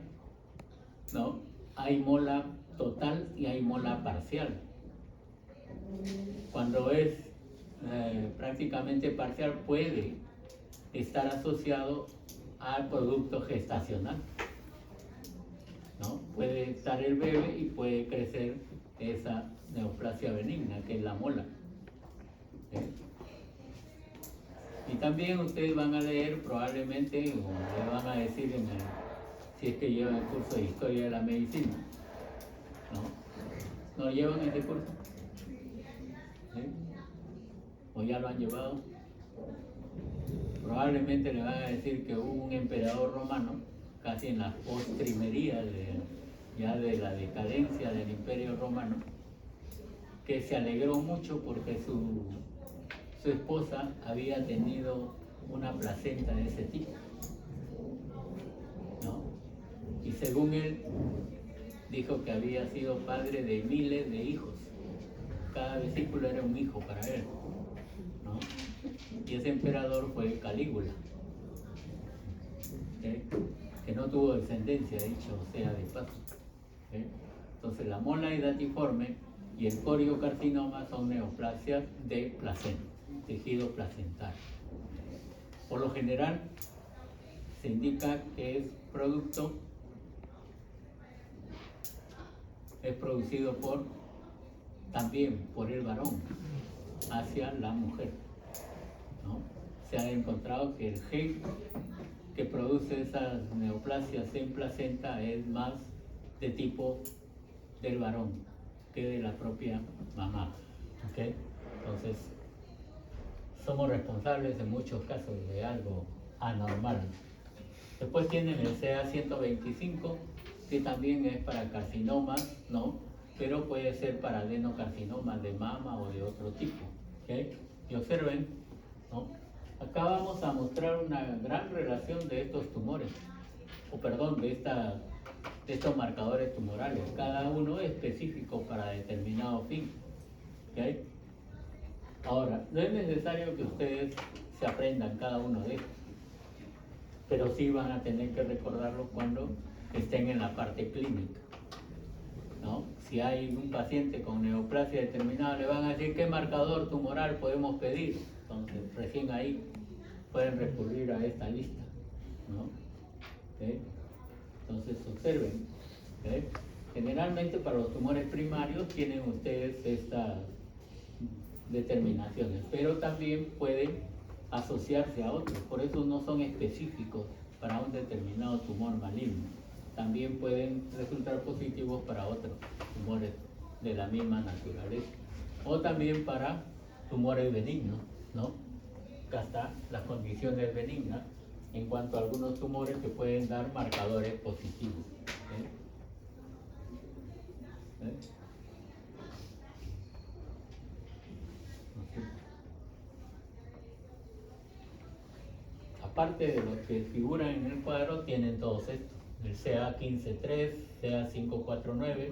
¿no? Hay mola total y hay mola parcial. Cuando es prácticamente parcial, puede estar asociado al producto gestacional, ¿no? Puede estar el bebé y puede crecer esa neoplasia benigna, que es la mola. Y también ustedes van a leer probablemente, o le van a decir si es que llevan el curso de Historia de la Medicina, ¿no? ¿No llevan ese curso? ¿O ya lo han llevado? Probablemente le van a decir que hubo un emperador romano, casi en la postrimería ya de la decadencia del Imperio Romano, que se alegró mucho porque su esposa había tenido una placenta de ese tipo, ¿no? Y según él, dijo que había sido padre de miles de hijos. Cada vesícula era un hijo para él, ¿no? Y ese emperador fue Calígula, que no tuvo descendencia, dicho sea de paso. Entonces la mola hidatiforme y el coriocarcinoma son neoplasias de placenta, tejido placentario. Por lo general se indica que es producido también por el varón hacia la mujer, ¿no? Se ha encontrado que el gen que produce esas neoplasias en placenta es más de tipo del varón que de la propia mamá. ¿Okay? Entonces, somos responsables en muchos casos de algo anormal. Después tienen el CA125, que también es para carcinomas, ¿no? Pero puede ser para adenocarcinomas de mama o de otro tipo. ¿Okay? Y observen, ¿no? Acá vamos a mostrar una gran relación de estos tumores, de estos marcadores tumorales, cada uno específico para determinado fin. ¿Okay? Ahora, no es necesario que ustedes se aprendan cada uno de estos, pero sí van a tener que recordarlo cuando estén en la parte clínica, ¿no? si hay un paciente con neoplasia determinada, le van a decir qué marcador tumoral podemos pedir. Entonces, recién ahí pueden recurrir a esta lista, ¿no? ¿Okay? Entonces, observen, ¿okay? Generalmente para los tumores primarios tienen ustedes estas determinaciones, pero también pueden asociarse a otros, por eso no son específicos para un determinado tumor maligno. También pueden resultar positivos para otros tumores de la misma naturaleza, o también para tumores benignos, ¿no? Acá están las condiciones benignas en cuanto a algunos tumores que pueden dar marcadores positivos. ¿Eh? ¿Eh? Aparte de los que figuran en el cuadro, tienen todos estos: el CA15-3, CA549,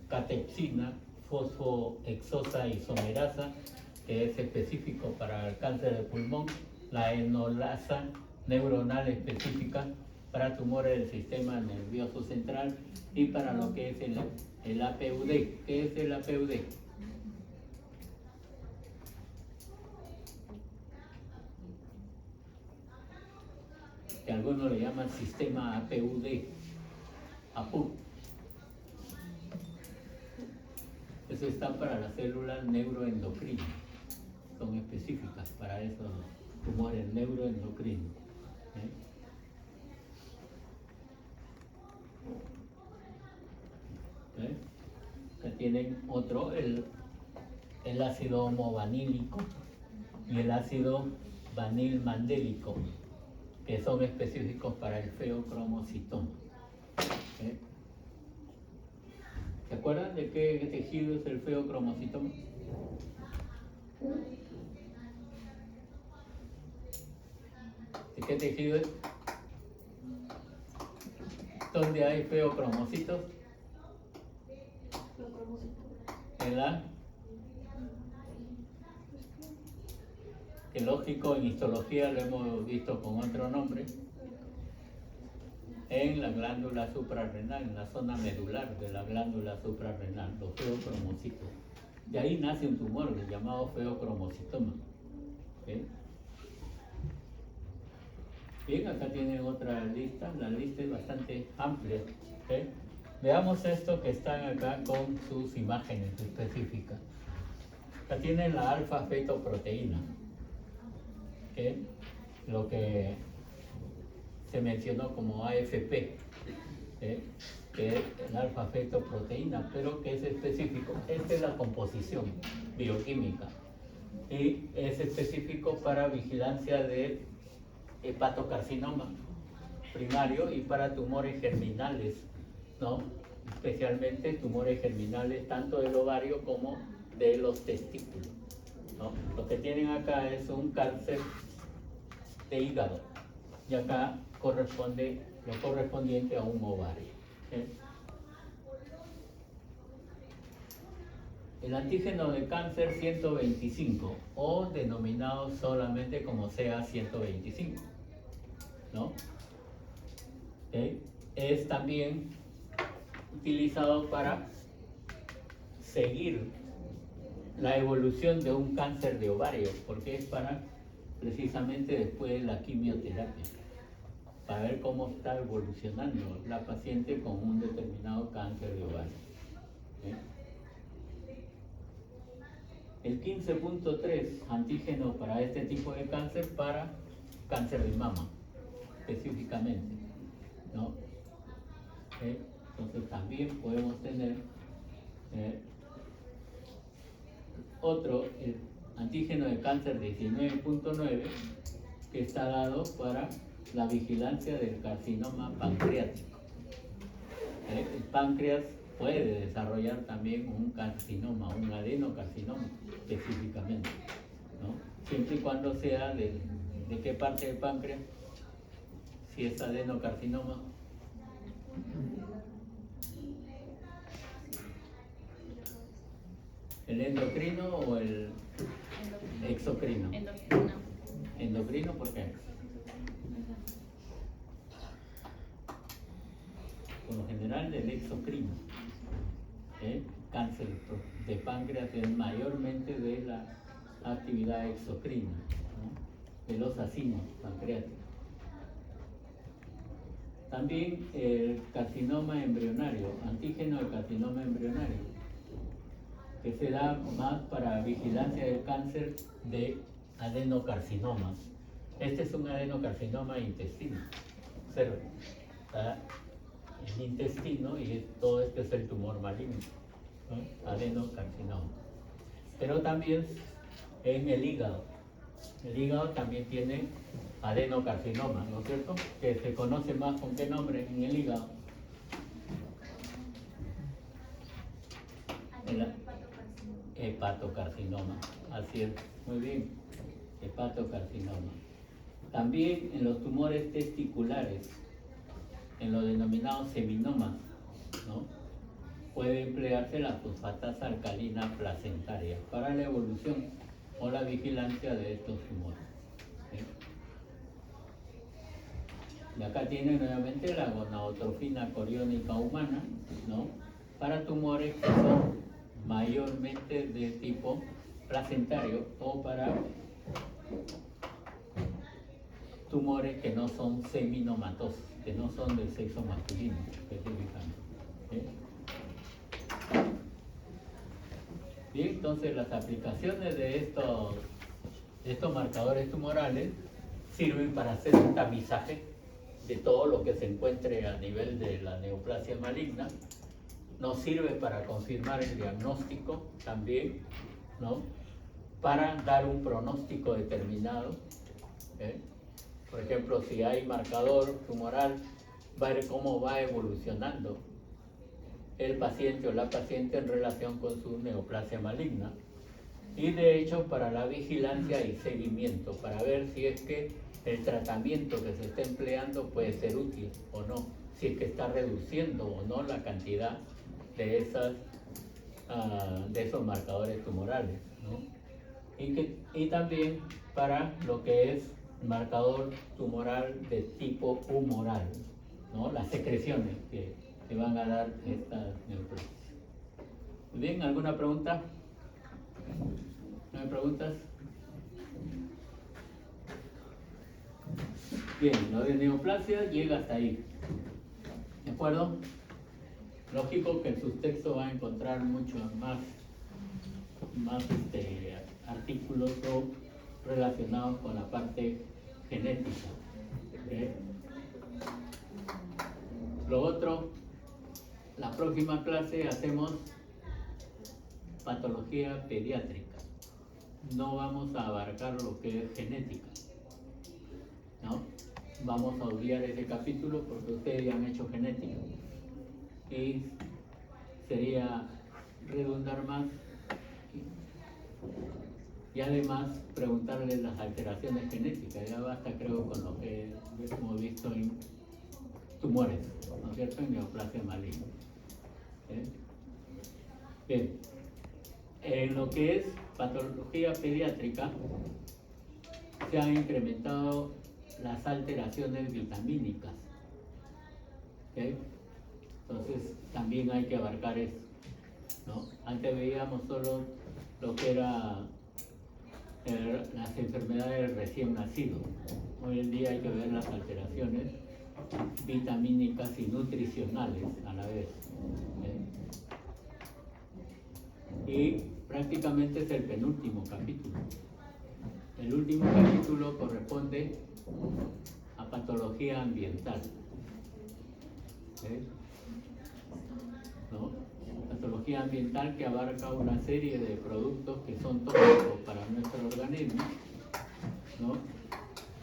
catepsina, fosfohexosa isomerasa, que es específico para el cáncer de pulmón, la enolasa neuronal específica para tumores del sistema nervioso central, y para lo que es el APUD. ¿Qué es el APUD? Que algunos le llaman sistema APUD, APU. Eso está para las células neuroendocrinas, son específicas para esos tumores neuroendocrinos. Acá tienen otro, el ácido homovanílico y el ácido vanilmandélico, que son específicos para el feocromocitoma. ¿Se acuerdan de qué tejido es el feocromocitoma? ¿De qué tejido es? ¿Dónde hay feocromocitos? En la, que lógico, en histología lo hemos visto con otro nombre, en la glándula suprarrenal, en la zona medular de la glándula suprarrenal, los feocromocitos. De ahí nace un tumor llamado feocromocitoma. ¿Okay? Bien, acá tienen otra lista, la lista es bastante amplia. ¿Okay? Veamos esto que están acá con sus imágenes específicas. Acá tienen la alfa-fetoproteína, ¿okay? Lo que se mencionó como AFP, que es la alfa-fetoproteína, pero que es específico. Esta es la composición bioquímica y es específico para vigilancia de hepatocarcinoma primario y para tumores germinales, ¿no? Especialmente tumores germinales tanto del ovario como de los testículos, ¿no? Lo que tienen acá es un cáncer de hígado y acá corresponde lo correspondiente a un ovario. ¿Okay? El antígeno de cáncer 125, o denominado solamente como CA125, ¿no? ¿Okay? Es también utilizado para seguir la evolución de un cáncer de ovario, porque es para precisamente después de la quimioterapia, para ver cómo está evolucionando la paciente con un determinado cáncer de ovario. ¿Okay? El 15.3, antígeno para este tipo de cáncer, para cáncer de mama específicamente, ¿no? ¿Okay? Entonces también podemos tener otro, el antígeno de cáncer 19.9, que está dado para la vigilancia del carcinoma pancreático. El páncreas puede desarrollar también un carcinoma, un adenocarcinoma específicamente, ¿no? Siempre y cuando sea de qué parte del páncreas. Si es adenocarcinoma, ¿el endocrino o el exocrino? Endocrino. ¿Endocrino por qué? Por lo general del exocrino. cáncer de páncreas es mayormente de la actividad exocrina, ¿no? De los acinos pancreáticos. También el carcinoma embrionario, antígeno de carcinoma embrionario, que se da más para vigilancia del cáncer de adenocarcinoma. Este es un adenocarcinoma de intestino. Observen, está en intestino y todo esto es el tumor maligno, ¿no? Adenocarcinoma. Pero también en el hígado. El hígado también tiene adenocarcinoma, ¿no es cierto? Que se conoce más con qué nombre en el hígado. El hepatocarcinoma, así es, muy bien, hepatocarcinoma. También en los tumores testiculares, en los denominados seminomas, ¿no? Puede emplearse la fosfatasa alcalina placentaria para la evolución o la vigilancia de estos tumores, ¿sí? Y acá tiene nuevamente la gonadotrofina coriónica humana, ¿no? Para tumores que son mayormente de tipo placentario o para tumores que no son seminomatosos, que no son del sexo masculino específicamente, ¿sí? Bien, entonces las aplicaciones de estos marcadores tumorales sirven para hacer un tamizaje de todo lo que se encuentre a nivel de la neoplasia maligna. Nos sirve para confirmar el diagnóstico también, ¿no? Para dar un pronóstico determinado, ¿eh? Por ejemplo, si hay marcador tumoral, ver cómo va evolucionando el paciente o la paciente en relación con su neoplasia maligna. Y de hecho para la vigilancia y seguimiento, para ver si es que el tratamiento que se está empleando puede ser útil o no, si es que está reduciendo o no la cantidad de esos marcadores tumorales, ¿no? Y también para lo que es marcador tumoral de tipo humoral, ¿no? Las secreciones que van a dar estas neoplasias. Muy bien, ¿alguna pregunta? ¿No hay preguntas? Bien, lo de neoplasia llega hasta ahí. ¿De acuerdo? Lógico que en sus textos va a encontrar muchos más artículos relacionados con la parte genética. ¿Okay? Lo otro, la próxima clase hacemos patología pediátrica. No vamos a abarcar lo que es genética, ¿no? Vamos a obviar ese capítulo porque ustedes ya han hecho genética y sería redundar más y además preguntarles las alteraciones genéticas. Ya basta, creo, con lo que hemos visto en tumores, ¿no es cierto?, en neoplasia maligna. Bien, en lo que es patología pediátrica se han incrementado las alteraciones vitamínicas, ¿okay? Entonces también hay que abarcar eso, ¿no? Antes veíamos solo lo que era las enfermedades recién nacidos. Hoy en día hay que ver las alteraciones vitamínicas y nutricionales a la vez, ¿eh? Y prácticamente es el penúltimo capítulo. El último capítulo corresponde a patología ambiental, ¿eh? ¿No? Patología ambiental que abarca una serie de productos que son tóxicos para nuestro organismo, ¿no?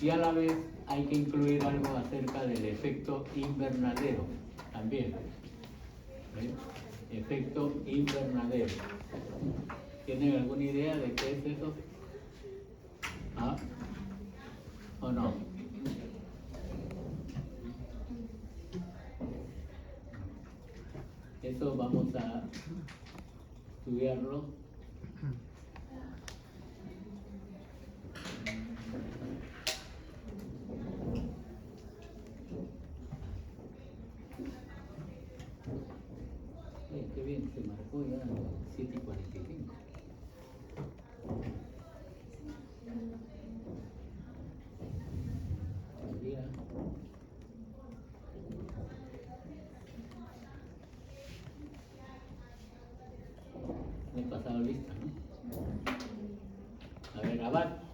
Y a la vez hay que incluir algo acerca del efecto invernadero también, ¿eh? Efecto invernadero. ¿Tienen alguna idea de qué es eso? ¿Ah? ¿O no? Eso vamos a estudiarlo. Qué bien, se marcó ya. 7:45. Buen día. Me he pasado lista, ¿no? A ver, Abad.